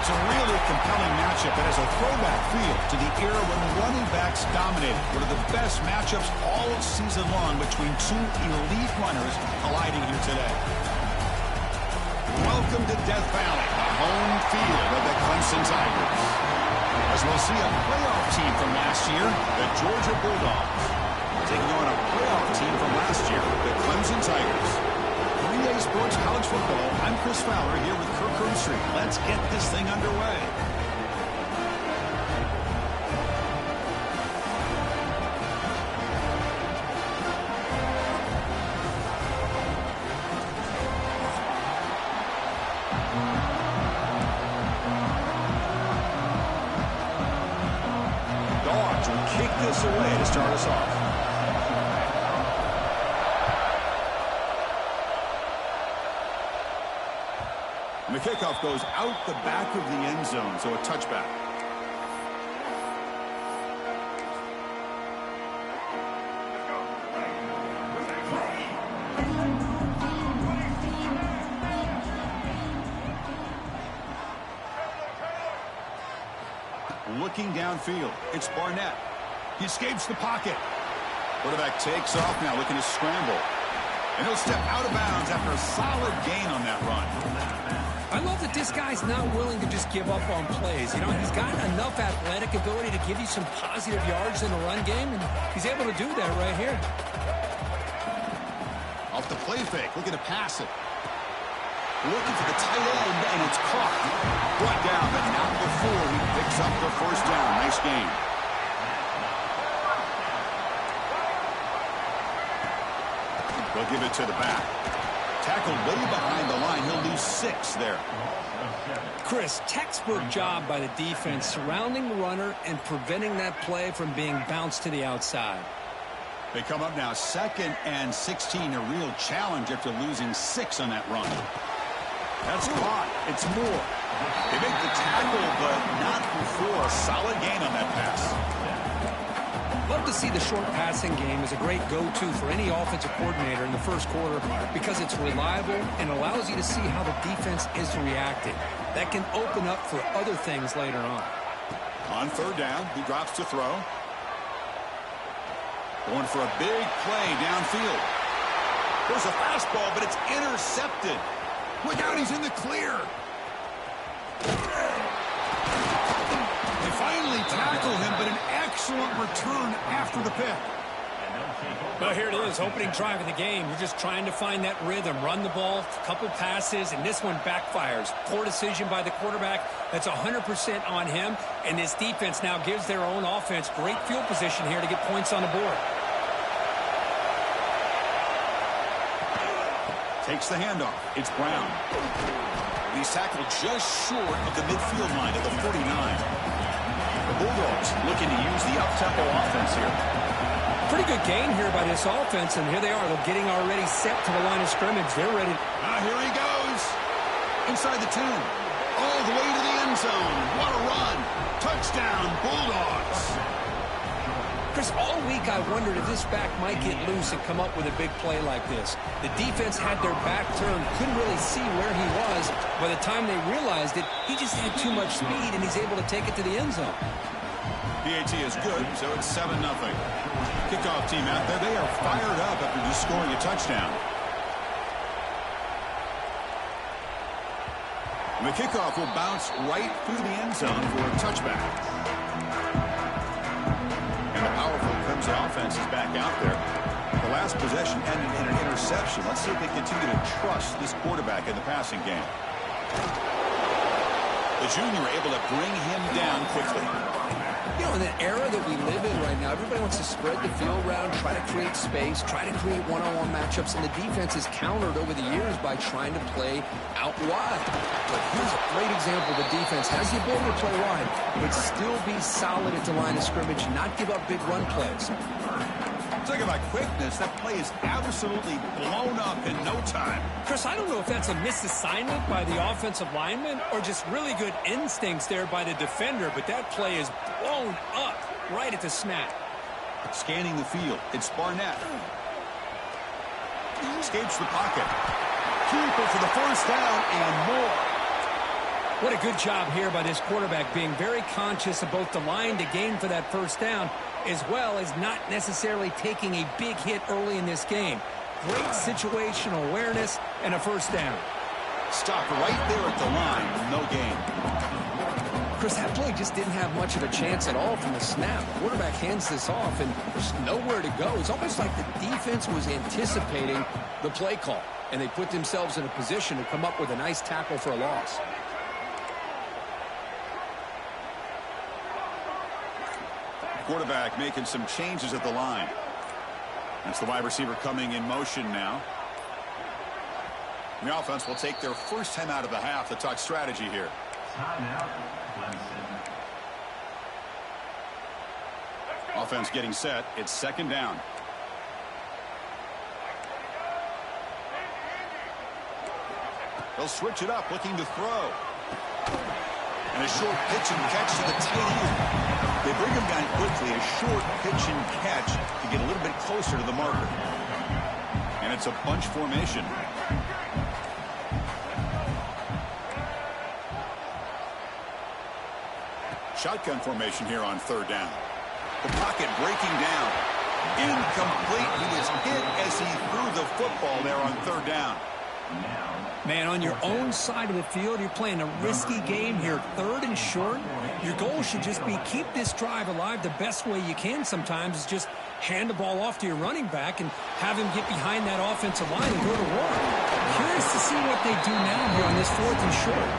It's a really compelling matchup that has a throwback feel to the era when running backs dominated. One of the best matchups all season long between two elite runners colliding here today. Welcome to Death Valley, the home field of the Clemson Tigers. As we'll see a playoff team from last year, the Georgia Bulldogs, taking on a playoff team from last year, the Clemson Tigers. 3A Sports College Football, I'm Chris Fowler here with Kirk Herbstreit. Let's get this thing underway. Dogs will kick this away to start us off. And the kickoff goes out the back of the end zone, so a touchback. Looking downfield, it's Barnett. He escapes the pocket. Quarterback takes off now, looking to scramble. And he'll step out of bounds after a solid gain on that run. I love that this guy's not willing to just give up on plays. You know, he's got enough athletic ability to give you some positive yards in the run game, and he's able to do that right here. Off the play fake, looking to pass it. Looking for the tight end, and it's caught. Brought down, but not before he picks up the first down. Nice game. They'll give it to the back. Tackled way behind the line. He'll lose 6 there. Chris, textbook job by the defense surrounding the runner and preventing that play from being bounced to the outside. They come up now 2nd and 16. A real challenge after losing 6 on that run. That's caught. It's Moore. They make the tackle, but not before a solid gain on that pass. Love to see the short passing game as a great go-to for any offensive coordinator in the first quarter because it's reliable and allows you to see how the defense is reacting. That can open up for other things later on. On 3rd down, he drops to throw. Going for a big play downfield. There's a fastball, but it's intercepted. Look out, he's in the clear. They finally tackle him, but an excellent return after the pick. Well, here it is, opening drive of the game. You're just trying to find that rhythm, run the ball, a couple passes, and this one backfires. Poor decision by the quarterback. That's 100% on him, and this defense now gives their own offense great field position here to get points on the board. Takes the handoff. It's Brown. He's tackled just short of the midfield line at the 49. The Bulldogs looking to use the up-tempo offense here. Pretty good gain here by this offense, and here they are. They're getting already set to the line of scrimmage. They're ready. Here he goes. Inside the 10. All the way to the end zone. What a run. Touchdown, Bulldogs. Chris, all week I wondered if this back might get loose and come up with a big play like this. The defense had their back turned, couldn't really see where he was. By the time they realized it, he just had too much speed, and he's able to take it to the end zone. PAT is good, so it's 7-0. Kickoff team out there, they are fired up after just scoring a touchdown. And the kickoff will bounce right through the end zone for a touchback. And the powerful Clemson offense is back out there. The last possession ended in an interception. Let's see if they continue to trust this quarterback in the passing game. The junior able to bring him down quickly. You know, in the era that we live in right now, everybody wants to spread the field around, try to create space, try to create one-on-one matchups, and the defense has countered over the years by trying to play out wide. But here's a great example. The defense has the ability to play wide, but still be solid at the line of scrimmage, not give up big run plays. Talking about quickness, that play is absolutely blown up in no time. Chris, I don't know if that's a misassignment by the offensive lineman or just really good instincts there by the defender, but that play is blown up right at the snap. Scanning the field, it's Barnett. Escapes the pocket. Keeper for the first down and more. What a good job here by this quarterback, being very conscious of both the line to gain for that first down, as well as not necessarily taking a big hit early in this game. Great situational awareness and a first down. Stop right there at the line, no gain. Chris, that play just didn't have much of a chance at all from the snap. The quarterback hands this off, and there's nowhere to go. It's almost like the defense was anticipating the play call, and they put themselves in a position to come up with a nice tackle for a loss. Quarterback making some changes at the line. That's the wide receiver coming in motion now. The offense will take their first time out of the half to talk strategy here. Offense getting set. It's second down. They'll switch it up, looking to throw. And a short pitch and catch to the tight end. They bring him down quickly. A short pitch and catch to get a little bit closer to the marker. And it's a bunch formation. Shotgun formation here on third down. The pocket breaking down. Incomplete. He was hit as he threw the football there on third down. Man, on your own side of the field, you're playing a risky game here, third and short. Your goal should just be keep this drive alive the best way you can sometimes is just hand the ball off to your running back and have him get behind that offensive line and go to work. Curious to see what they do now here on this fourth and short.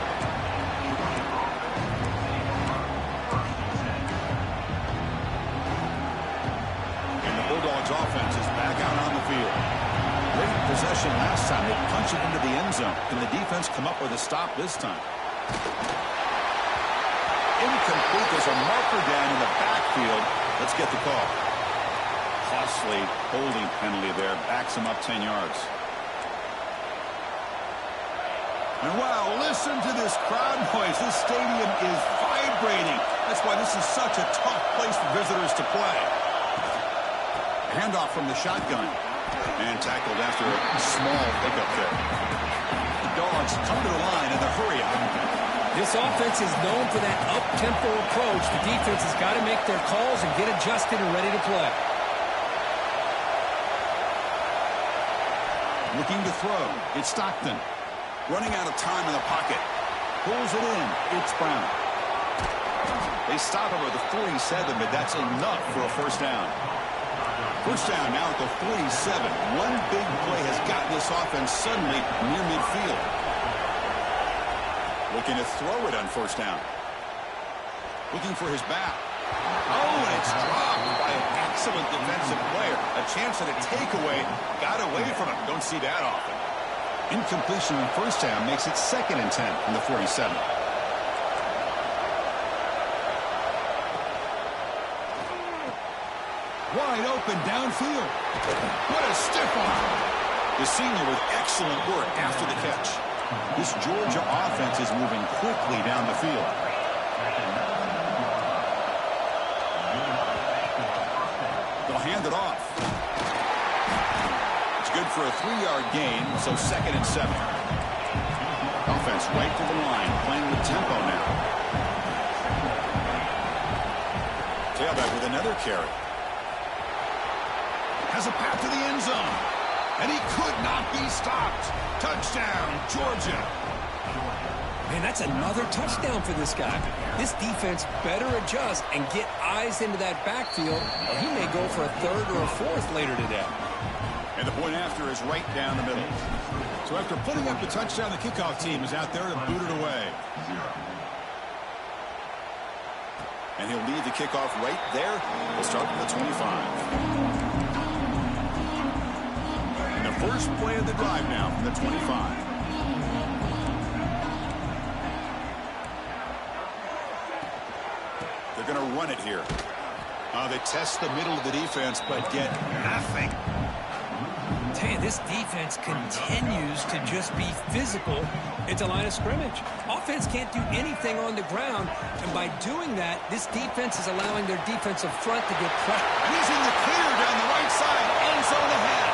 And the Bulldogs offense is back out on the field. Great possession last time. They punched it into the end zone. Can the defense come up with a stop this time? Incomplete. There's a marker down in the backfield. Let's get the call. Costly holding penalty there. Backs him up 10 yards. And wow, listen to this crowd noise. This stadium is vibrating. That's why this is such a tough place for visitors to play. Handoff from the shotgun. And tackled after a small pickup there. The Dogs come to the line in the hurry up. This offense is known for that up-tempo approach. The defense has got to make their calls and get adjusted and ready to play. Looking to throw. It's Stockton. Running out of time in the pocket. Pulls it in. It's Brown. They stop him at the 47, but that's enough for a first down. First down now at the 47. One big play has gotten this offense suddenly near midfield. Looking to throw it on first down. Looking for his back. Oh, and it's dropped by an excellent defensive player. A chance at a takeaway. Got away from him. Don't see that often. Incompletion on first down makes it 2nd and 10 from the 47. Wide open downfield. What a stiff arm. The senior with excellent work after the catch. This Georgia offense is moving quickly down the field. They'll hand it off. It's good for a 3-yard gain, so 2nd and 7. Offense right to the line, playing with tempo now. Tailback with another carry. Has a path to the end zone. And he could not be stopped. Touchdown, Georgia. Man, that's another touchdown for this guy. This defense better adjust and get eyes into that backfield, or he may go for a 3rd or a 4th later today. And the point after is right down the middle. So after putting up the touchdown, the kickoff team is out there to boot it away. And he'll lead the kickoff right there. We'll start from the 25. First play of the drive now from the 25. They're going to run it here. They test the middle of the defense, but get nothing. Tell you, this defense continues to just be physical at the line of scrimmage. Offense can't do anything on the ground, and by doing that, this defense is allowing their defensive front to get pressure. Using the clear down the right side, end zone ahead.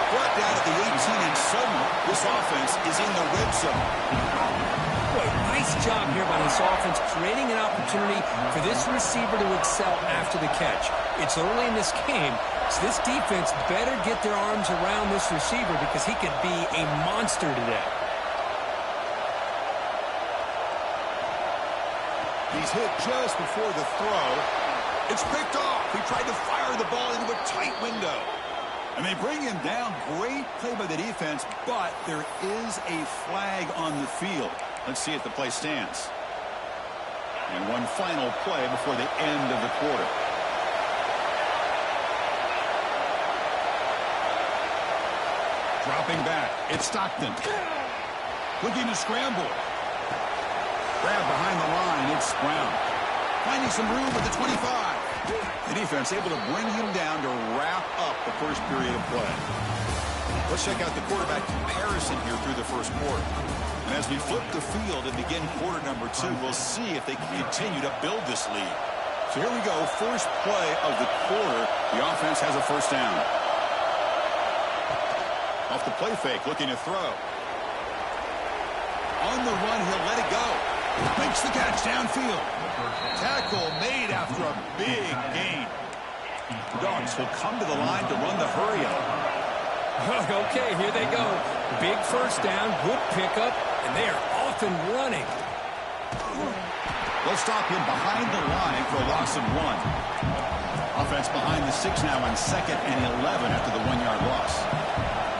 What down at the 18, and suddenly this offense is in the red zone. Boy, nice job here by this offense, creating an opportunity for this receiver to excel after the catch. It's early in this game, so this defense better get their arms around this receiver because he could be a monster today. He's hit just before the throw. It's picked off. He tried to fire the ball into a tight window. And they bring him down. Great play by the defense, but there is a flag on the field. Let's see if the play stands. And one final play before the end of the quarter. Dropping back. It's Stockton. Looking to scramble. Grab behind the line. It's Brown. Finding some room at the 25. The defense able to bring him down to wrap up the first period of play. Let's check out the quarterback comparison here through the first quarter. And as we flip the field and begin quarter number 2, we'll see if they can continue to build this lead. So here we go. First play of the quarter. The offense has a first down. Off the play fake, looking to throw. On the run, he'll let it go. Makes the catch downfield. Tackle made after a big gain. The Dogs will come to the line to run the hurry up. Okay, here they go. Big first down, good pickup, and they are off and running. They'll stop him behind the line for a loss of 1. Offense behind the 6 now on 2nd and 11 after the 1-yard loss.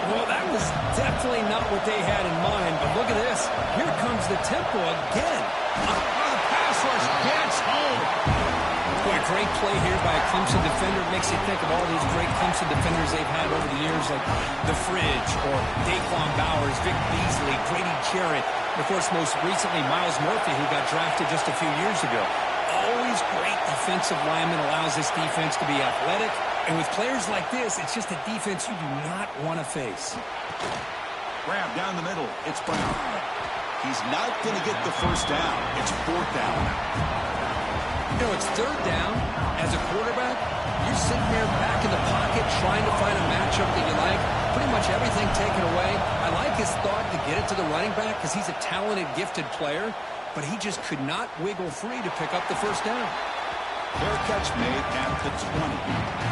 Well, that was definitely not what they had in mind, but look at this. Here comes the tempo again. The pass rush gets home. Boy, great play here by a Clemson defender. It makes you think of all these great Clemson defenders they've had over the years, like The Fridge or Daquan Bowers, Vic Beasley, Grady Jarrett, and of course, most recently, Miles Murphy, who got drafted just a few years ago. Always great defensive lineman, allows this defense to be athletic. And with players like this, it's just a defense you do not want to face. Grab down the middle. It's Brown. He's not going to get the first down. It's 4th down. You know, it's 3rd down. As a quarterback, you're sitting there back in the pocket trying to find a matchup that you like. Pretty much everything taken away. I like his thought to get it to the running back because he's a talented, gifted player. But he just could not wiggle free to pick up the first down. Fair catch made at the 20.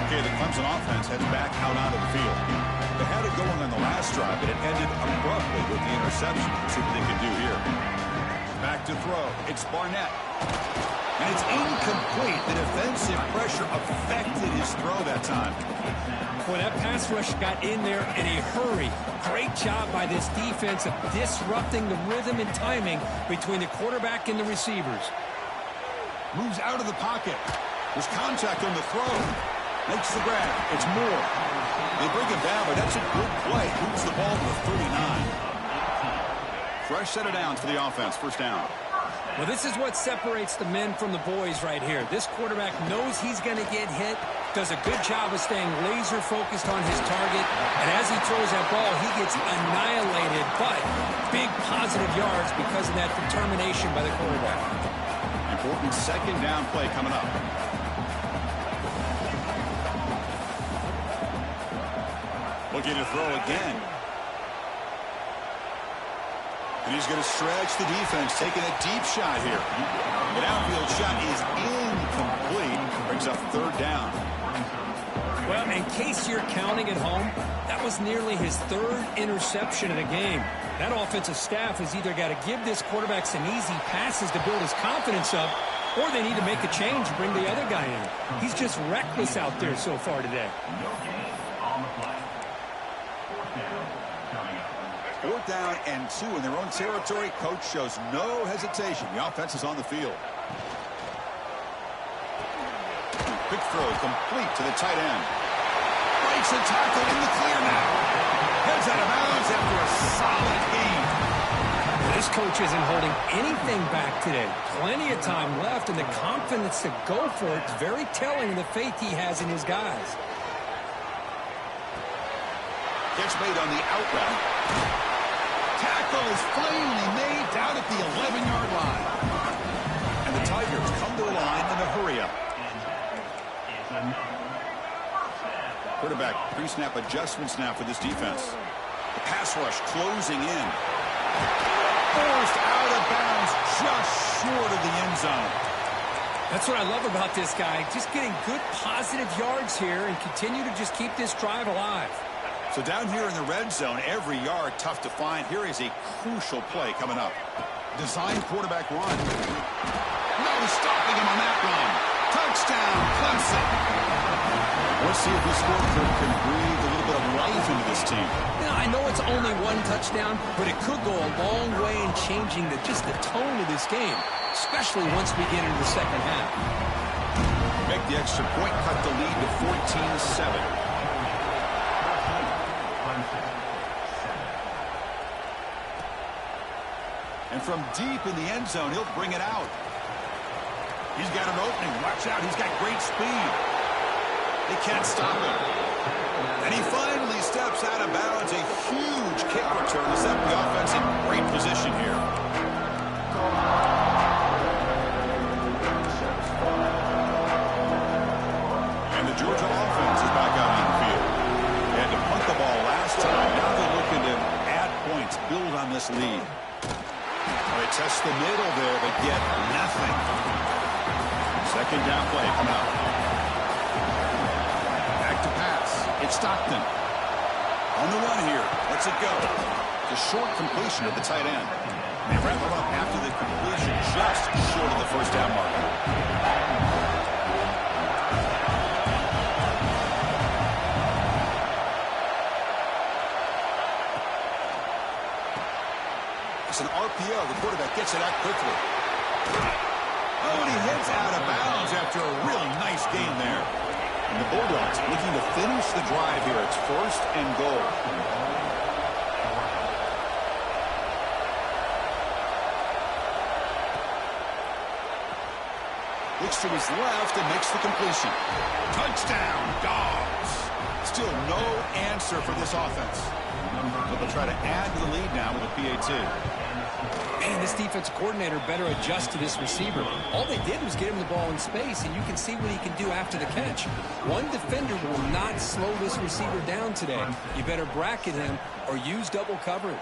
Okay, the Clemson offense heads back out onto the field. They had it going on the last drive, but it ended abruptly with the interception. Let's see what they can do here. Back to throw. It's Barnett. And it's incomplete. The defensive pressure affected his throw that time. Boy, that pass rush got in there in a hurry. Great job by this defense of disrupting the rhythm and timing between the quarterback and the receivers. Moves out of the pocket. There's contact on the throw. Makes the grab. It's Moore. They bring him down, but that's a good play. Moves the ball to the 39. Fresh set of downs for the offense. First down. Well, this is what separates the men from the boys right here. This quarterback knows he's going to get hit, does a good job of staying laser focused on his target, and as he throws that ball, he gets annihilated, but big positive yards because of that determination by the quarterback. Important second down play coming up. Looking to throw again. And he's going to stretch the defense, taking a deep shot here. The downfield shot is incomplete. Brings up 3rd down. Well, in case you're counting at home, that was nearly his 3rd interception of the game. That offensive staff has either got to give this quarterback some easy passes to build his confidence up, or they need to make a change and bring the other guy in. He's just reckless out there so far today. 4th down and 2 in their own territory. Coach shows no hesitation. The offense is on the field. Quick throw complete to the tight end. Breaks a tackle in the clear now. Heads out of bounds after a solid gain. This coach isn't holding anything back today. Plenty of time left, and the confidence to go for it is very telling of the faith he has in his guys. Catch made on the out route. Tackle is finally made down at the 11-yard line. And the Tigers come to the line in a hurry-up. Quarterback quarterback. Pre-snap adjustments now for this defense. The pass rush closing in. Forced out of bounds just short of the end zone. That's what I love about this guy. Just getting good positive yards here and continue to just keep this drive alive. So down here in the red zone, every yard tough to find. Here is a crucial play coming up. Designed quarterback run. No stopping him on that run. Touchdown, Clemson. Let's see if this scoreboard can breathe a little bit of life into this team. You know, I know it's only one touchdown, but it could go a long way in changing just the tone of this game, especially once we get into the second half. Make the extra point, cut the lead to 14-7. And from deep in the end zone, he'll bring it out. He's got an opening. Watch out. He's got great speed. They can't stop him. And he finally steps out of bounds. A huge kick return to set the offense in great position here. And the Georgia offense is back out on the field. They had to punt the ball last time. Now they're looking to add points, build on this lead. They test the middle there, but get nothing. Second down play coming up. Back to pass. It's Stockton. On the run here. Let's it go. The short completion of the tight end. They wrap it up after the completion, just short of the first down marker. It's an RPO. The quarterback gets it out quickly. Oh, and he heads out of bounds after a really nice gain there. And the Bulldogs looking to finish the drive here. It's first and goal. Looks to his left and makes the completion. Touchdown, Dogs. Still no answer for this offense. But they'll try to add to the lead now with a PAT. Man, this defensive coordinator better adjust to this receiver. All they did was get him the ball in space, and you can see what he can do after the catch. One defender will not slow this receiver down today. You better bracket him or use double coverage.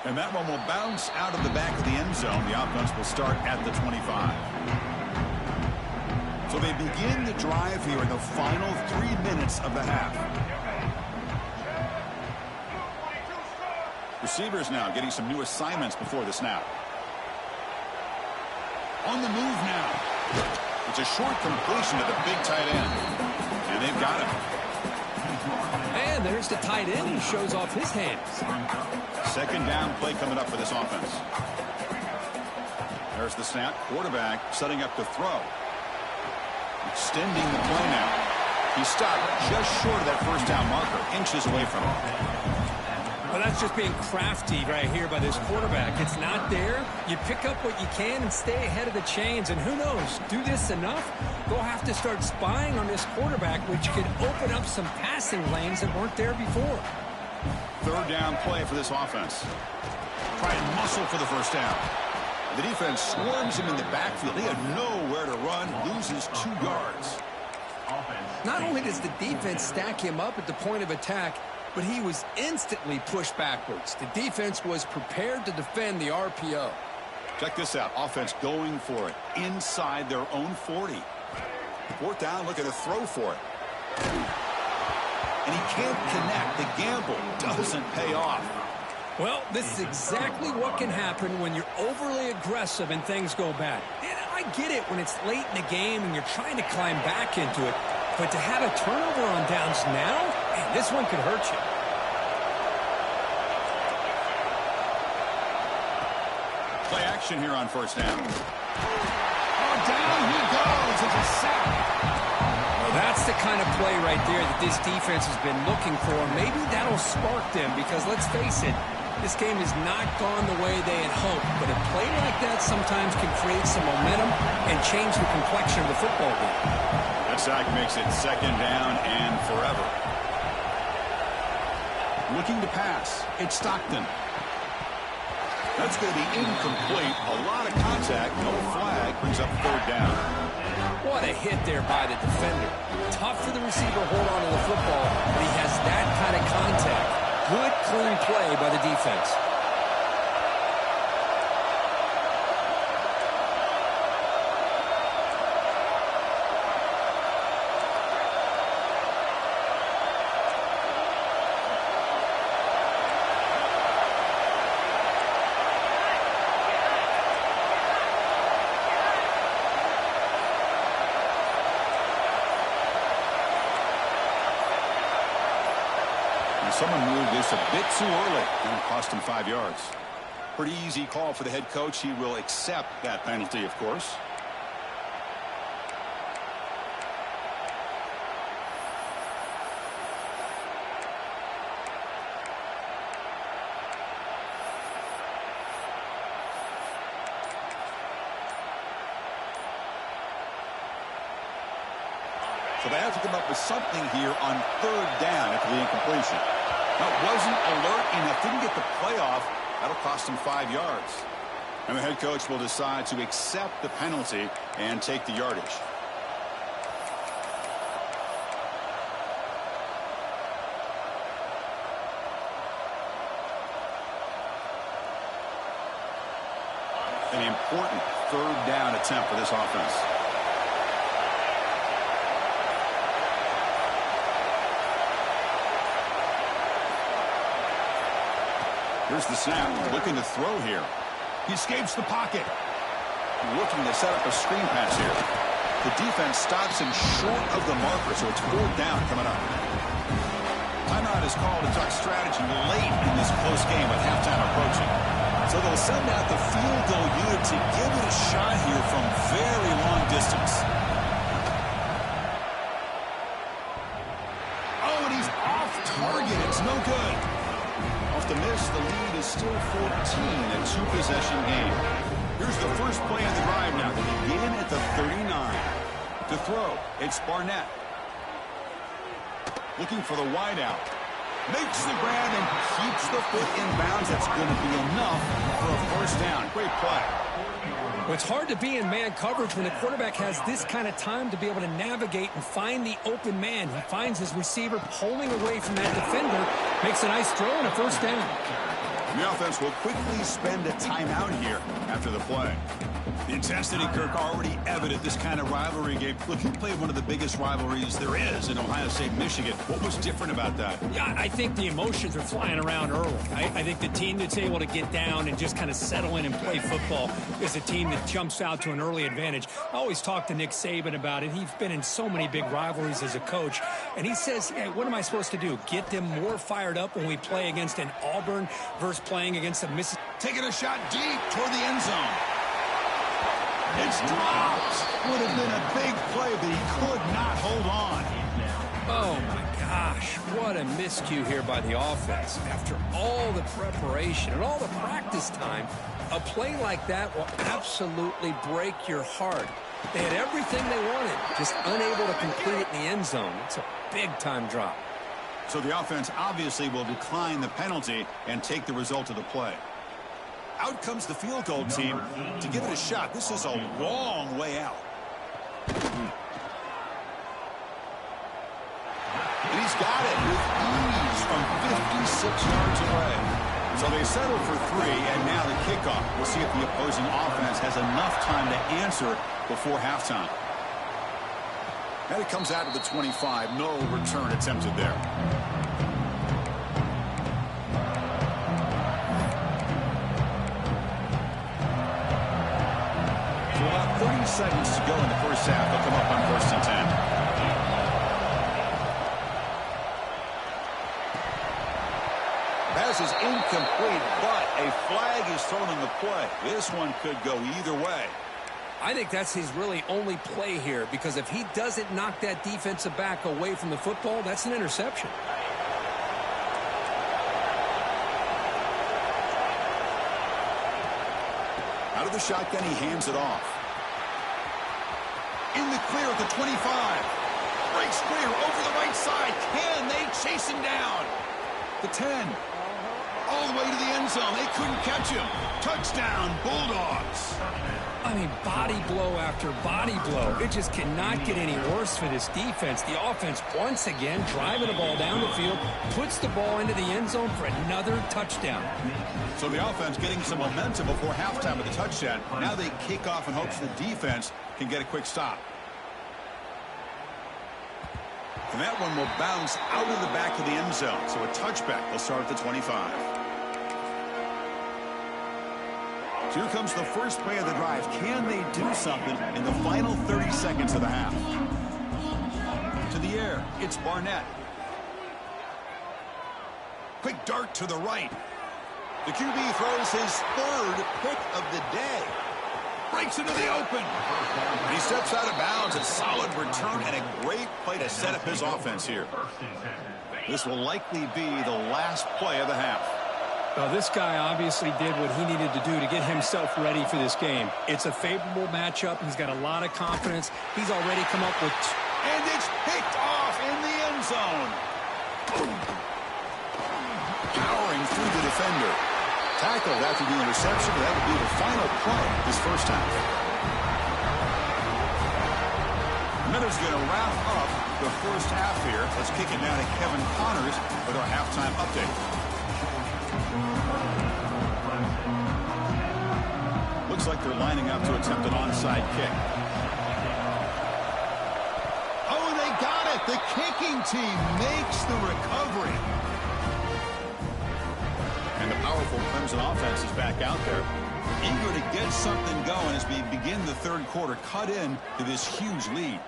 And that one will bounce out of the back of the end zone. The offense will start at the 25. So they begin the drive here in the final 3 minutes of the half. Receivers now getting some new assignments before the snap. On the move now. It's a short completion to the big tight end. And they've got him. And there's the tight end who shows off his hands. Second down play coming up for this offense. There's the snap. Quarterback setting up to throw. Extending the play now. He stopped just short of that first down marker, inches away from him. Well, that's just being crafty right here by this quarterback. It's not there. You pick up what you can and stay ahead of the chains. And who knows, do this enough, they'll have to start spying on this quarterback, which could open up some passing lanes that weren't there before. Third down play for this offense. Try and muscle for the first down. The defense swarms him in the backfield. He had nowhere to run, loses 2 yards. Not only does the defense stack him up at the point of attack, but he was instantly pushed backwards. The defense was prepared to defend the RPO. Check this out. Offense going for it inside their own 40. Fourth down, look at a throw for it. And he can't connect. The gamble doesn't pay off. Well, this is exactly what can happen when you're overly aggressive and things go bad. And I get it when it's late in the game and you're trying to climb back into it. But to have a turnover on downs now, man, this one could hurt you. Play action here on first down. Oh, down he goes. It's a sack. Well, that's the kind of play right there that this defense has been looking for. Maybe that'll spark them because, let's face it, this game has not gone the way they had hoped. But a play like that sometimes can create some momentum and change the complexion of the football game. That sack makes it second down and forever. Looking to pass. It's Stockton. That's going to be incomplete. A lot of contact. No flag. Brings up third down. What a hit there by the defender. Tough for the receiver to hold on to the football, but he has that kind of contact. Good, clean play by the defense. Someone moved this a bit too early, and it cost him 5 yards. Pretty easy call for the head coach. He will accept that penalty, of course. So they have to come up with something here on 3rd down after the incompletion. Now, wasn't alert enough, didn't get the playoff. That'll cost him 5 yards. And the head coach will decide to accept the penalty and take the yardage. An important 3rd down attempt for this offense. Here's the snap, looking to throw here. He escapes the pocket. Looking to set up a screen pass here. The defense stops him short of the marker, so it's 4th down coming up. Timeout is called to talk strategy late in this close game with halftime approaching. So they'll send out the field goal unit to give it a shot here from very long distance. Oh, and he's off target. It's no good. Off the miss, the lead is still 14, a 2-possession game. Here's the first play of the drive now. They begin at the 39. To throw, it's Barnett. Looking for the wideout. Makes the grab and keeps the foot in bounds. That's going to be enough for a first down. Great play. Well, it's hard to be in man coverage when the quarterback has this kind of time to be able to navigate and find the open man. He finds his receiver pulling away from that defender, makes a nice throw and a first down. The offense will quickly spend a timeout here after the play. The intensity, Kirk, already evident this kind of rivalry game. Look, you played one of the biggest rivalries there is in Ohio State, Michigan. What was different about that? Yeah, I think the emotions are flying around early. I think the team that's able to get down and just kind of settle in and play football is a team that jumps out to an early advantage. I always talk to Nick Saban about it. He's been in so many big rivalries as a coach, and he says, hey, what am I supposed to do? Get them more fired up when we play against an Auburn versus playing against a Mississippi. Taking a shot deep toward the end zone. It's dropped. Would have been a big play, but he could not hold on. Oh, my gosh. What a miscue here by the offense. After all the preparation and all the practice time, a play like that will absolutely break your heart. They had everything they wanted, just unable to complete it in the end zone. It's a big-time drop. So the offense obviously will decline the penalty and take the result of the play. Out comes the field goal team to give it a shot. This is a long way out. And he's got it with ease from 56 yards away. So they settle for 3, and now the kickoff. We'll see if the opposing offense has enough time to answer before halftime. And it comes out to the 25. No return attempted there. So about 30 seconds to go in the first half. They'll come up on 1st and 10. Pass is incomplete, but a flag is thrown on the play. This one could go either way. I think that's his really only play here, because if he doesn't knock that defensive back away from the football, that's an interception. Out of the shotgun, he hands it off. In the clear at the 25. Breaks clear over the right side. Can they chase him down? The 10. All the way to the end end zone. They couldn't catch him. Touchdown, Bulldogs. I mean, body blow after body blow. It just cannot get any worse for this defense. The offense, once again, driving the ball down the field, puts the ball into the end zone for another touchdown. So the offense getting some momentum before halftime with the touchdown. Now they kick off in hopes the defense can get a quick stop. And that one will bounce out of the back of the end zone. So a touchback. They'll start at the 25. So here comes the first play of the drive. Can they do something in the final 30 seconds of the half? To the air, it's Barnett. Quick dart to the right. The QB throws his third pick of the day. Breaks into the open. And he steps out of bounds. A solid return and a great play to set up his offense here. This will likely be the last play of the half. Well, this guy obviously did what he needed to do to get himself ready for this game. It's a favorable matchup. He's got a lot of confidence. He's already come up with... And it's picked off in the end zone. Powering through the defender. Tackled after the interception. That would be the final play this first half. Miller's going to wrap up the first half here. Let's kick it now to Kevin Connors with our halftime update. Looks like they're lining up to attempt an onside kick. Oh, they got it. The kicking team makes the recovery. And the powerful Clemson offense is back out there, eager to get something going as we begin the third quarter. Cut in to this huge lead.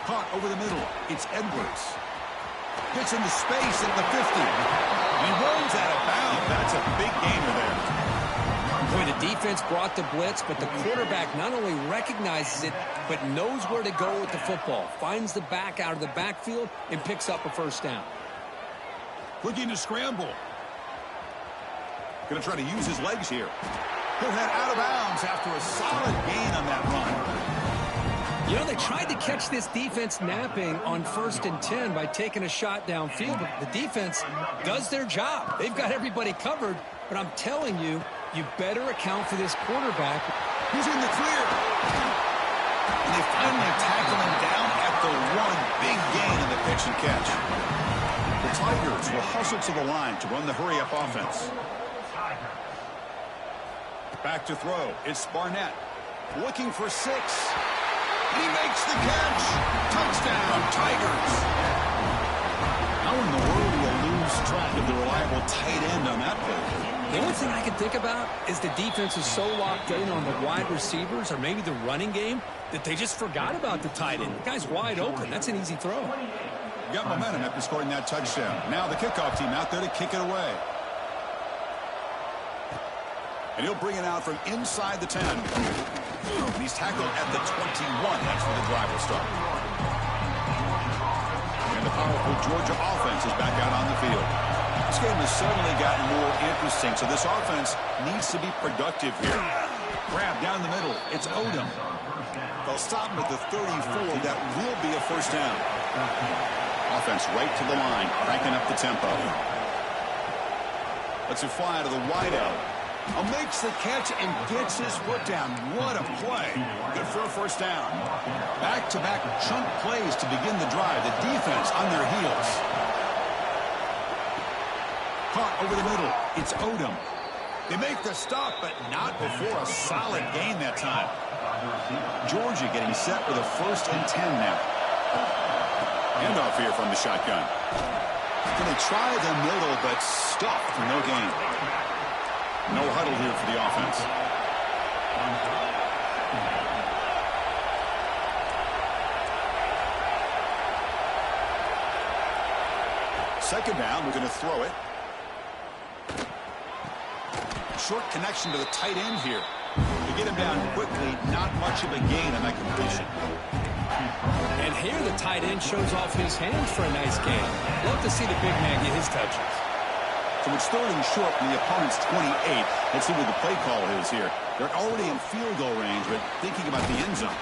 Caught over the middle. It's Edwards. Gets into space at the 50. And he rolls out of bounds. That's a big gainer there. Boy, the defense brought the blitz, but the quarterback not only recognizes it, but knows where to go with the football. Finds the back out of the backfield and picks up a first down. Looking to scramble. Going to try to use his legs here. He'll head out of bounds after a solid gain on that run. You know, they tried to catch this defense napping on 1st and 10 by taking a shot downfield, but the defense does their job. They've got everybody covered, but I'm telling you, you better account for this quarterback. He's in the clear. And they finally tackle him down at the one. Big gain in the pitch and catch. The Tigers will hustle to the line to run the hurry-up offense. Back to throw. It's Barnett. Looking for 6. And he makes the catch. Touchdown, Tigers. How in the world do you lose track of the reliable tight end on that play? The only thing I can think about is the defense is so locked in on the wide receivers or maybe the running game that they just forgot about the tight end. The guy's wide open. That's an easy throw. Got momentum after scoring that touchdown. Now the kickoff team out there to kick it away. And he'll bring it out from inside the 10. And he's tackled at the 21. That's where the drive will start. And the powerful Georgia offense is back out on the field. This game has suddenly gotten more interesting, so this offense needs to be productive here. Grab down the middle. It's Odom. They'll stop him at the 34. That will be a first down. Offense right to the line, cranking up the tempo. Lets it fly to the wideout. Makes the catch and gets his foot down. What a play. Good for a first down. Back-to-back chunk plays to begin the drive. The defense on their heels. Caught over the middle. It's Odom. They make the stop, but not before a solid gain that time. Georgia getting set with a 1st and 10 now. Handoff here from the shotgun. Going to try the middle, but stuffed for no gain. No huddle here for the offense. Second down, we're going to throw it. Short connection to the tight end here. To get him down quickly, not much of a gain on that completion. And here the tight end shows off his hands for a nice gain. Love to see the big man get his touches. So it's 3rd and short from the opponent's 28. Let's see what the play call is here. They're already in field goal range, but thinking about the end zone.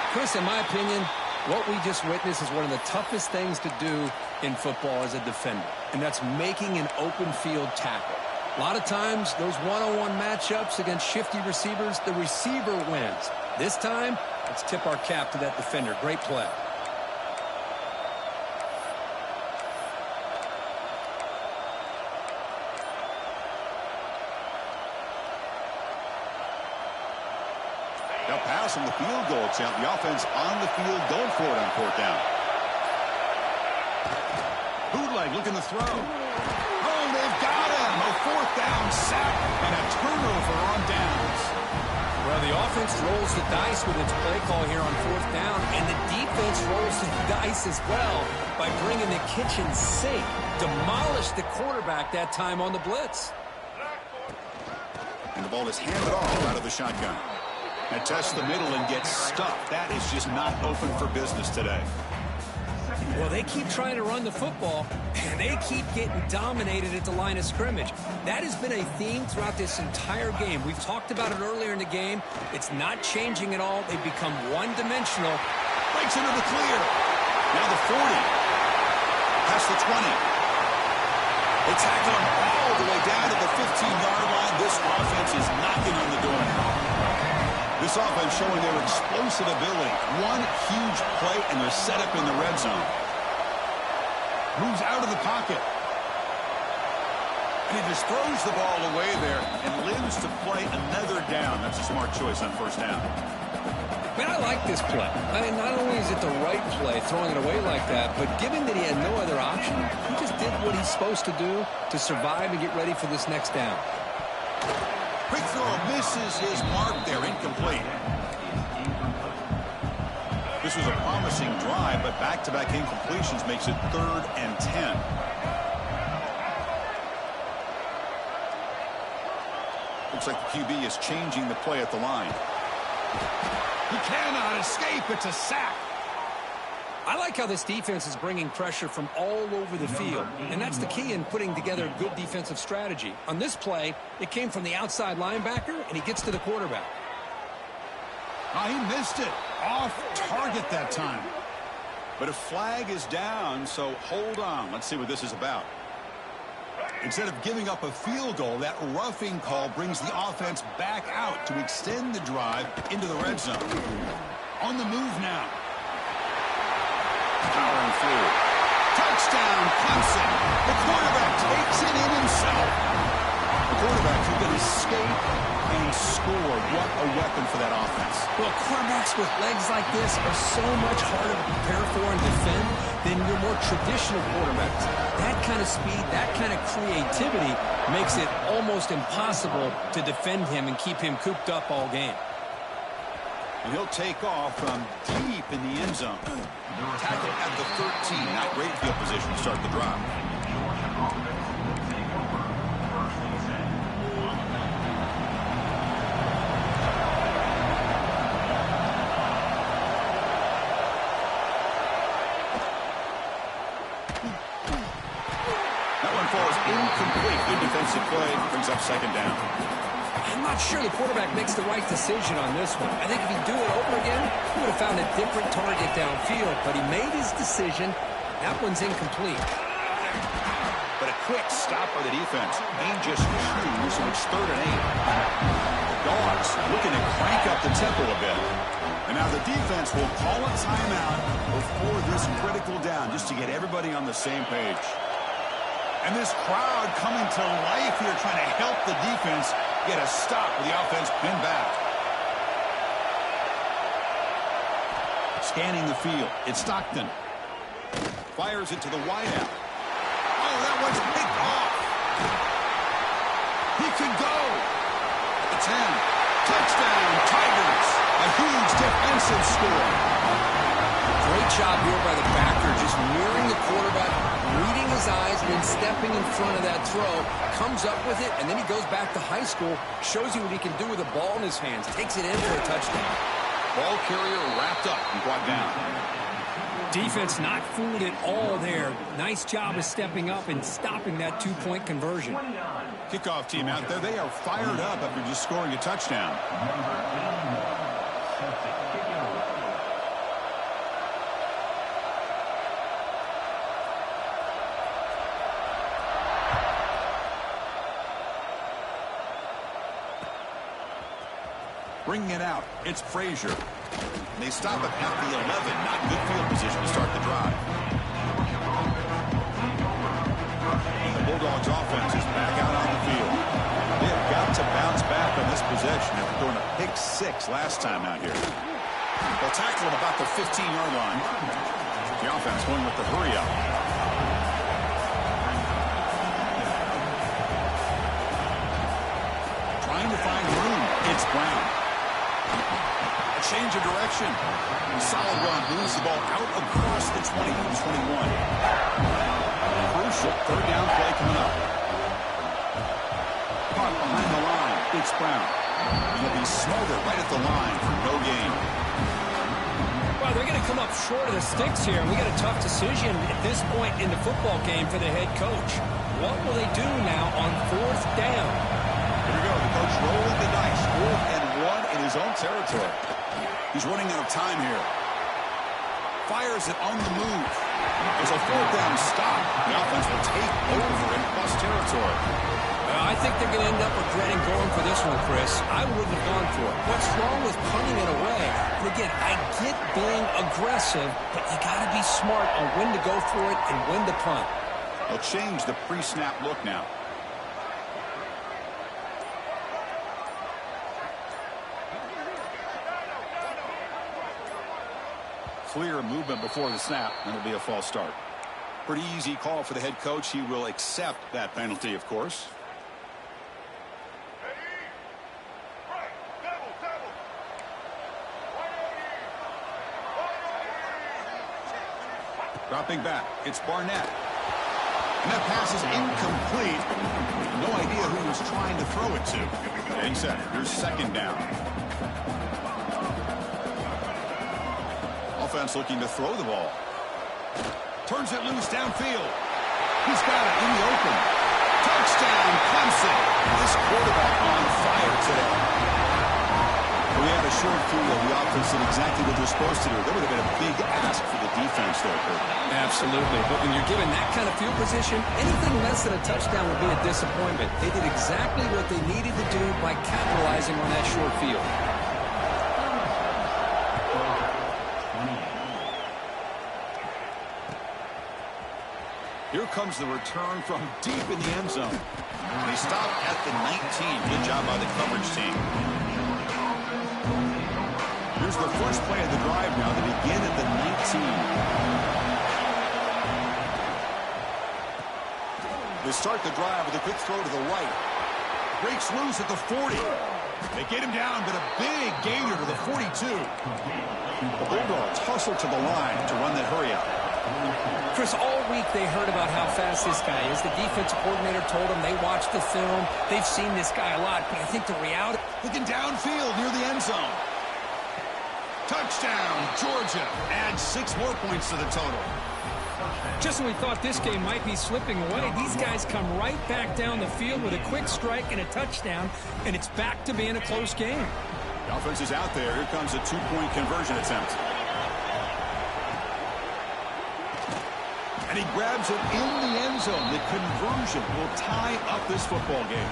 Chris, in my opinion, what we just witnessed is one of the toughest things to do in football as a defender, and that's making an open field tackle. A lot of times, those one-on-one matchups against shifty receivers, the receiver wins. This time, let's tip our cap to that defender. Great play. They'll pass on the field goal attempt. The offense on the field going for it on fourth down. Bootleg looking to throw. Oh, they've got him. A fourth down sack and a turnover on downs. Well, the offense rolls the dice with its play call here on fourth down, and the defense rolls the dice as well by bringing the kitchen sink. Demolished the quarterback that time on the blitz. And the ball is handed off out of the shotgun. And tests the middle and gets stuffed. That is just not open for business today. Well, they keep trying to run the football, and they keep getting dominated at the line of scrimmage. That has been a theme throughout this entire game. We've talked about it earlier in the game. It's not changing at all. They've become one-dimensional. Breaks into the clear. Now the 40. Past the 20. They tackle him all the way down to the 15-yard line. This offense is knocking on the door now. This offense showing their explosive ability. One huge play, and they're set up in the red zone. Moves out of the pocket. And he just throws the ball away there and lives to play another down. That's a smart choice on first down. Man, I like this play. I mean, not only is it the right play, throwing it away like that, but given that he had no other option, he just did what he's supposed to do to survive and get ready for this next down. Quick throw misses his mark there, incomplete. This was a promising drive, but back-to-back incompletions makes it 3rd and 10. Looks like the QB is changing the play at the line. He cannot escape. It's a sack. I like how this defense is bringing pressure from all over the field, and that's the key in putting together a good defensive strategy. On this play, it came from the outside linebacker, and he gets to the quarterback. Oh, he missed it. Off target that time. But a flag is down, so hold on. Let's see what this is about. Instead of giving up a field goal, that roughing call brings the offense back out to extend the drive into the red zone. On the move now. Powering through. Touchdown, Clemson. The quarterback takes it in himself. The quarterback who can escape and score. What a weapon for that offense. Well, quarterbacks with legs like this are so much harder to prepare for and defend than your more traditional quarterbacks. That kind of speed, that kind of creativity makes it almost impossible to defend him and keep him cooped up all game. And he'll take off from deep in the end zone. Tackle at the 13. Not great field position to start the drive. That one falls incomplete. Good defensive play. Brings up second down. I'm not sure the quarterback makes the right decision on this one. I think if he'd do it over again, he would have found a different target downfield. But he made his decision. That one's incomplete. But a quick stop by the defense. They just choose, so it's 3rd and 8. The Dogs looking to crank up the tempo a bit. And now the defense will call a timeout before this critical down, just to get everybody on the same page. And this crowd coming to life here, trying to help the defense get a stop with the offense pinned back. Scanning the field. It's Stockton. Fires it to the wideout. Oh, that one's picked off. He could go. At the 10. Touchdown, Tigers. A huge defensive score. Great job here by the backer, just mirroring the quarterback, reading his eyes, and then stepping in front of that throw, comes up with it, and then he goes back to high school, shows you what he can do with a ball in his hands, takes it in for a touchdown. Ball carrier wrapped up and brought down. Defense not fooled at all there. Nice job of stepping up and stopping that two-point conversion. Kickoff team out there, they are fired up after just scoring a touchdown. Bringing it out, it's Frazier. And they stop it at the 11. Not good field position to start the drive. And the Bulldogs offense is back out on the field. They have got to bounce back on this possession after throwing a pick 6 last time out here. They'll tackle him about the 15-yard line. The offense going with the hurry up. Trying to find room. It's Brown. A change of direction. A solid run. Moves the ball out across the 20 and 21. Crucial third down play coming up. Caught behind the line. It's Brown. And he'll be smothered right at the line for no gain. Well, they're going to come up short of the sticks here. We got a tough decision at this point in the football game for the head coach. What will they do now on 4th down? Here we go. The coach rolling the dice. 4th and 1 in his own territory. He's running out of time here. Fires it on the move. There's a 4th down stop. The offense will take over in plus territory. I think they're going to end up regretting going for this one, Chris. I wouldn't have gone for it. What's wrong with punting it away? And again, I get being aggressive, but you got to be smart on when to go for it and when to punt. They'll change the pre-snap look now. Clear movement before the snap, and it'll be a false start. Pretty easy call for the head coach. He will accept that penalty, of course. Dropping back, it's Barnett. And that pass is incomplete. No idea who he was trying to throw it to. Getting set, here's 2nd down. Offense looking to throw the ball. Turns it loose downfield. He's got it in the open. Touchdown, Clemson. This quarterback on fire today. We had a short field. The offense did exactly what they're supposed to do. That would have been a big ask for the defense there, Kurt. Absolutely. But when you're given that kind of field position, anything less than a touchdown would be a disappointment. They did exactly what they needed to do by capitalizing on that short field. Here comes the return from deep in the end zone. They stop at the 19. Good job by the coverage team. Here's the first play of the drive now. They begin at the 19. They start the drive with a quick throw to the right. Breaks loose at the 40. They get him down, but a big gainer to the 42. The Bulldogs hustle to the line to run that hurry out. Chris, all week they heard about how fast this guy is. The defensive coordinator told them they watched the film. They've seen this guy a lot, but I think the reality... Looking downfield near the end zone. Touchdown, Georgia. Adds 6 more points to the total. Just when we thought this game might be slipping away, these guys come right back down the field with a quick strike and a touchdown, and it's back to being a close game. The offense is out there. Here comes a 2-point conversion attempt. And he grabs it in the end zone. The conversion will tie up this football game.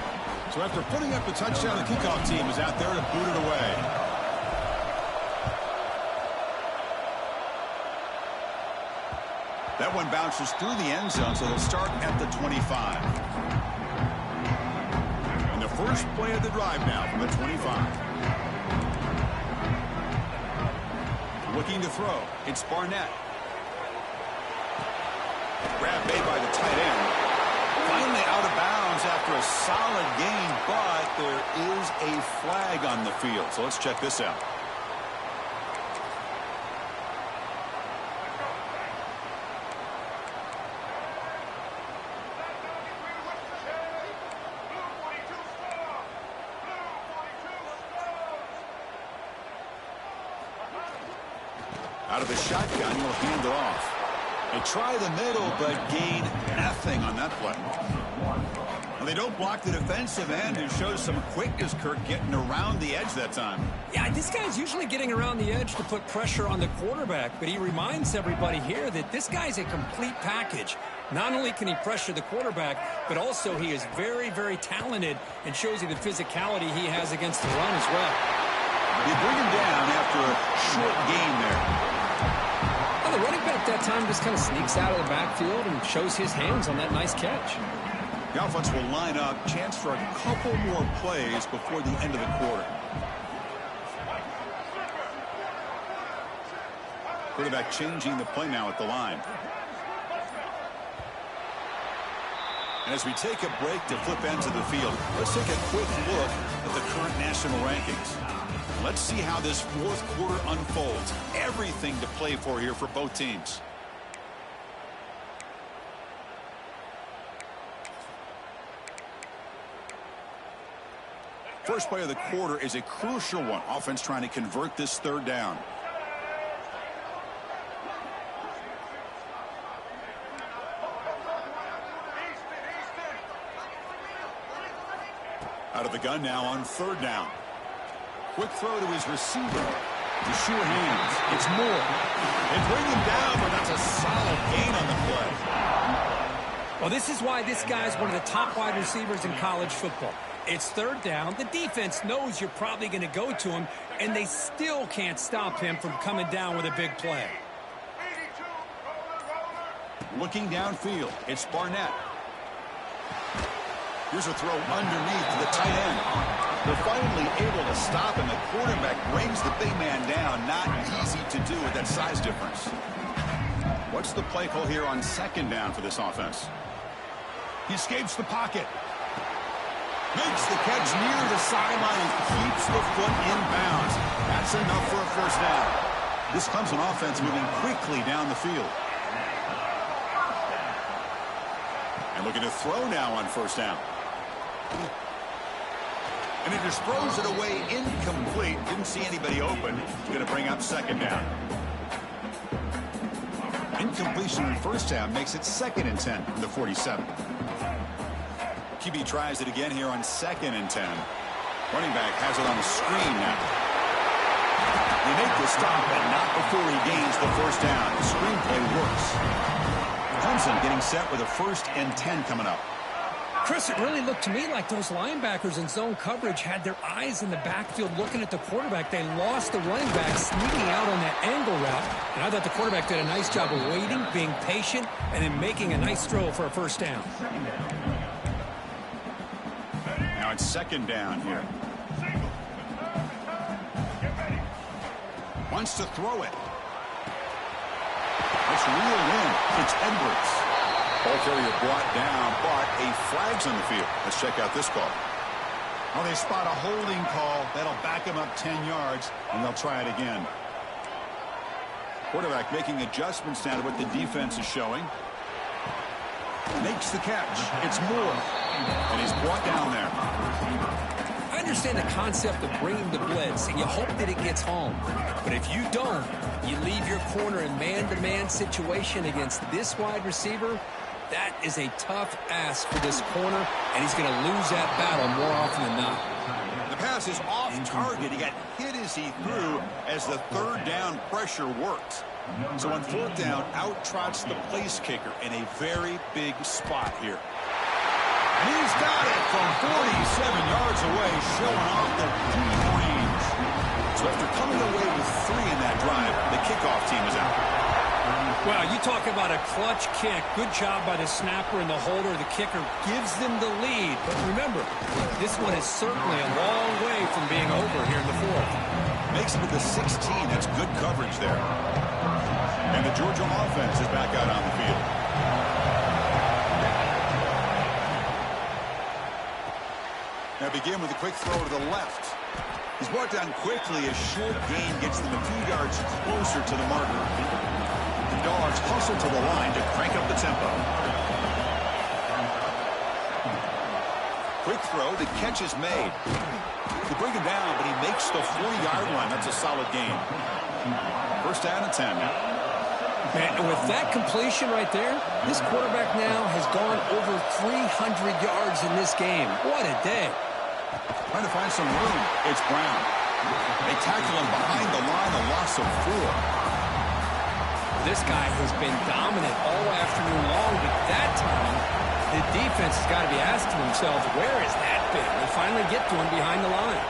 So after putting up the touchdown, the kickoff team is out there to boot it away. That one bounces through the end zone, so they'll start at the 25. And the first play of the drive now from the 25. Looking to throw. It's Barnett. Grab made by the tight end. Finally out of bounds after a solid gain, but there is a flag on the field. So let's check this out. Out of the shotgun, he'll hand it off. They try the middle, but gain nothing on that play. Well, they don't block the defensive end, who shows some quickness, Kirk, getting around the edge that time. Yeah, this guy's usually getting around the edge to put pressure on the quarterback, but he reminds everybody here that this guy's a complete package. Not only can he pressure the quarterback, but also he is very, very talented and shows you the physicality he has against the run as well. They bring him down after a short gain there. Well, the running back that time just kind of sneaks out of the backfield and shows his hands on that nice catch. The offense will line up. Chance for a couple more plays before the end of the quarter. Quarterback changing the play now at the line. And as we take a break to flip into the field, let's take a quick look at the current national rankings. Let's see how this fourth quarter unfolds. Everything to play for here for both teams. First play of the quarter is a crucial one. Offense trying to convert this third down. Out of the gun now on third down. Quick throw to his receiver. To sure hands. It's Moore. They bring him down, but that's a solid gain on the play. Well, this is why this guy's one of the top wide receivers in college football. It's third down. The defense knows you're probably going to go to him, and they still can't stop him from coming down with a big play. Looking downfield, it's Barnett. Here's a throw underneath to the tight end. They're finally able to stop him. The quarterback brings the big man down. Not easy to do with that size difference. What's the play call here on second down for this offense? He escapes the pocket. Makes the catch near the sideline and keeps the foot in bounds. That's enough for a first down. This comes an offense moving quickly down the field. And looking to throw now on first down. And he just throws it away incomplete. Didn't see anybody open. He's going to bring up second down. Incompletion on first down makes it 2nd and 10 from the 47. QB tries it again here on 2nd and 10. Running back has it on the screen now. They make the stop, but not before he gains the first down. The screenplay works. Clemson getting set with a 1st and 10 coming up. Chris, it really looked to me like those linebackers in zone coverage had their eyes in the backfield looking at the quarterback. They lost the running back sneaking out on that angle route. And I thought the quarterback did a nice job of waiting, being patient, and then making a nice throw for a first down. Now it's 2nd down here. Wants to throw it. Let's reel in. It's Edwards. Ball carrier brought down, but a flag's on the field. Let's check out this call. Well, they spot a holding call. That'll back him up 10 yards, and they'll try it again. Quarterback making adjustments now to what the defense is showing. Makes the catch. It's Moore. And he's brought down there. I understand the concept of bringing the blitz, and you hope that it gets home. But if you don't, you leave your corner in man-to-man situation against this wide receiver. That is a tough ask for this corner, and he's going to lose that battle more often than not. The pass is off target. He got hit as he threw as the third down pressure worked. So on 4th down, out trots the place kicker in a very big spot here. And he's got it from 47 yards away, showing off the deep range. So after coming away with 3 in that drive, the kickoff team is out. Well, you talk about a clutch kick. Good job by the snapper and the holder. The kicker gives them the lead. But remember, this one is certainly a long way from being over here in the 4th. Makes it to the 16. That's good coverage there. And the Georgia offense is back out on the field. Now begin with a quick throw to the left. He's brought down quickly. A short gain gets them a few yards closer to the marker. The Dogs hustle to the line to crank up the tempo. Quick throw. The catch is made. They bring him down, but he makes the 40-yard line. That's a solid gain. 1st down and 10. And with that completion right there, this quarterback now has gone over 300 yards in this game. What a day. Trying to find some room. It's Brown. They tackle him behind the line, a loss of 4. This guy has been dominant all afternoon long, but that time, the defense has got to be asking themselves, where has that been? They finally get to him behind the line.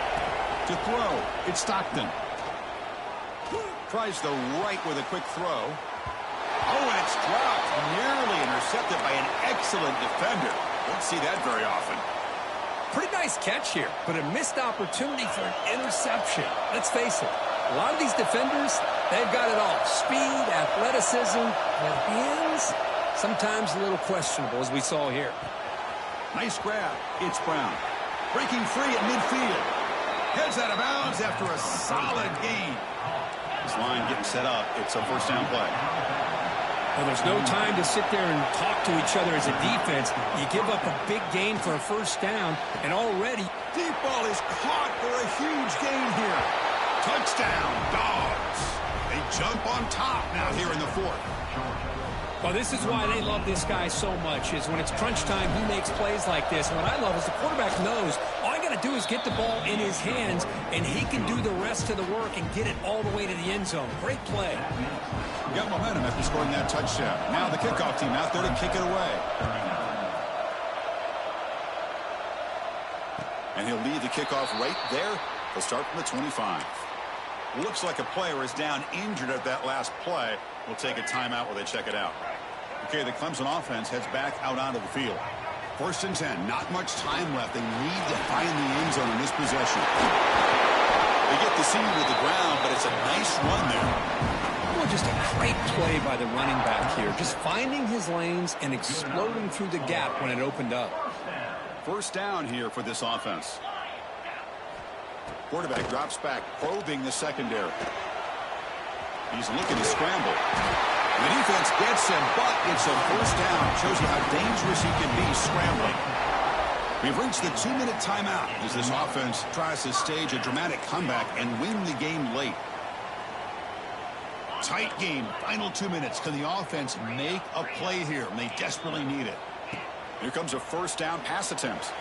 To throw, it's Stockton. Tries the right with a quick throw. Oh, and it's dropped. Nearly intercepted by an excellent defender. Don't see that very often. Pretty nice catch here, but a missed opportunity for an interception. Let's face it, a lot of these defenders, they've got it all. Speed, athleticism, but hands, sometimes a little questionable, as we saw here. Nice grab. It's Brown. Breaking free at midfield. Heads out of bounds after a solid gain. This line getting set up. It's a first down play. Well, there's no time to sit there and talk to each other as a defense. You give up a big gain for a first down, and already... Deep ball is caught for a huge gain here. Touchdown, Dogs. They jump on top now here in the fourth. Well, this is why they love this guy so much, is when it's crunch time, he makes plays like this. And what I love is the quarterback knows all I got to do is get the ball in his hands, and he can do the rest of the work and get it all the way to the end zone. Great play. Got momentum after scoring that touchdown. Now the kickoff team out there to kick it away. And he'll lead the kickoff right there. They'll start from the 25. Looks like a player is down injured at that last play. We'll take a timeout while they check it out. Okay, the Clemson offense heads back out onto the field. First and 10. Not much time left. They need to find the end zone in this possession. They get the seam with the ground, but it's a nice run there. Well, just a great play by the running back here. Just finding his lanes and exploding through the gap when it opened up. First down here for this offense. Quarterback drops back, probing the secondary. He's looking to scramble. The defense gets him, but it's a first down. Shows you how dangerous he can be scrambling. We've reached the 2-minute timeout as this offense tries to stage a dramatic comeback and win the game late. Tight game, final 2 minutes. Can the offense make a play here? And they desperately need it. Here comes a first down pass attempt.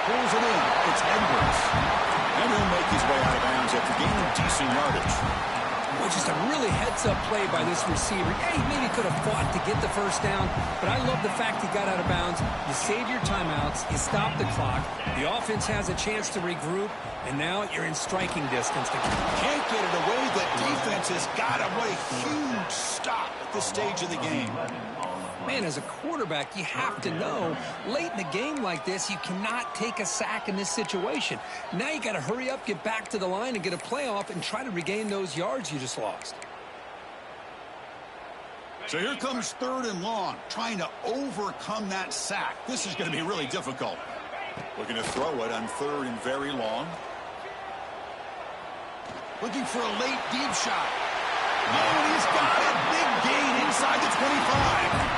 Pulls it in. It's Edwards. And he'll make his way out of bounds after gaining decent yardage. Well, just a really heads-up play by this receiver. Yeah, he maybe could have fought to get the first down, but I love the fact he got out of bounds. You save your timeouts, you stop the clock, the offense has a chance to regroup, and now you're in striking distance. Can't get it away. The defense has got him. What a huge stop at this stage of the game. Man, as a quarterback, you have to know late in the game like this, you cannot take a sack in this situation. Now you got to hurry up, get back to the line, and get a playoff and try to regain those yards you just lost. So here comes third and long, trying to overcome that sack. This is going to be really difficult. Looking to throw it on third and very long. Looking for a late deep shot. Oh, he's got it. Big gain inside the 25.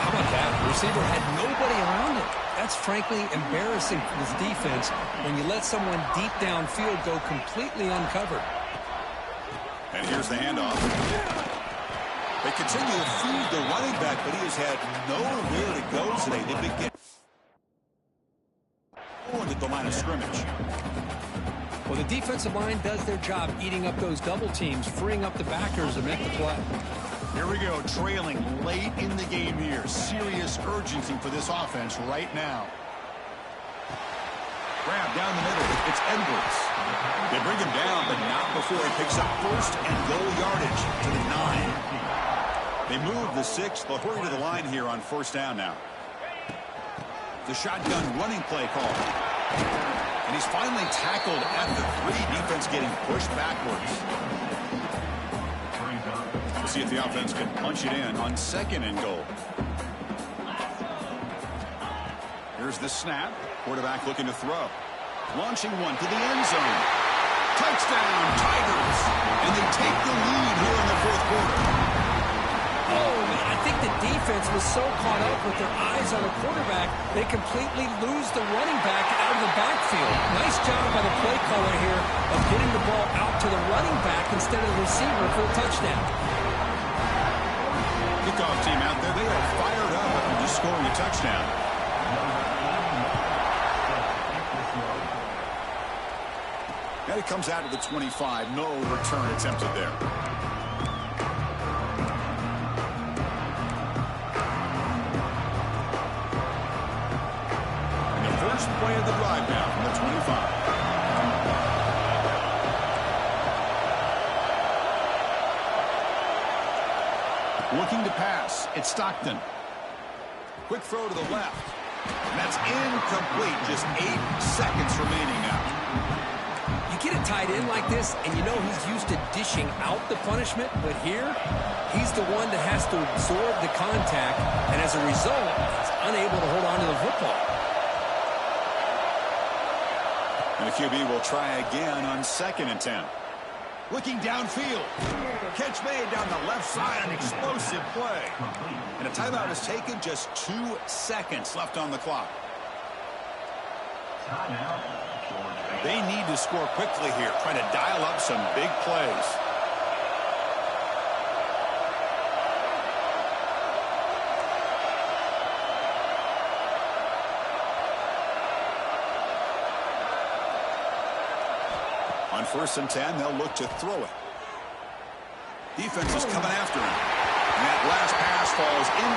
How about that? The receiver had nobody around him. That's frankly embarrassing for this defense when you let someone deep downfield go completely uncovered. And here's the handoff. They continue to feed the running back, but he has had nowhere to go today. They've been getting forward at the line of scrimmage. Well, the defensive line does their job eating up those double teams, freeing up the backers to make the play. Here we go, trailing late in the game here. Serious urgency for this offense right now. Grab down the middle. It's Edwards. They bring him down, but not before he picks up first and goal yardage to the 9. They move the 6. They'll hurry to the line here on first down now. The shotgun running play call. And he's finally tackled at the 3. Defense getting pushed backwards. We'll see if the offense can punch it in on second and goal. Here's the snap. Quarterback looking to throw. Launching one to the end zone. Touchdown, Tigers. And they take the lead here in the fourth quarter. Oh, man, I think the defense was so caught up with their eyes on the quarterback, they completely lose the running back out of the backfield. Nice job by the play caller here of getting the ball out to the running back instead of the receiver for a touchdown. Kickoff team out there, they are fired up after just scoring a touchdown. Now he comes out of the 25. No return attempted there. And the first play of the drive now from the 25. Looking to pass. It's Stockton. Quick throw to the left. And that's incomplete. Just 8 seconds remaining now. You get a tight end like this, and you know he's used to dishing out the punishment, but here, he's the one that has to absorb the contact, and as a result, he's unable to hold on to the football. And the QB will try again on 2nd and 10. Looking downfield. Catch made down the left side, an explosive play. And a timeout is taken, just 2 seconds left on the clock. They need to score quickly here, trying to dial up some big plays. On 1st and 10, they'll look to throw it. Defense is coming after him. And that last pass falls in.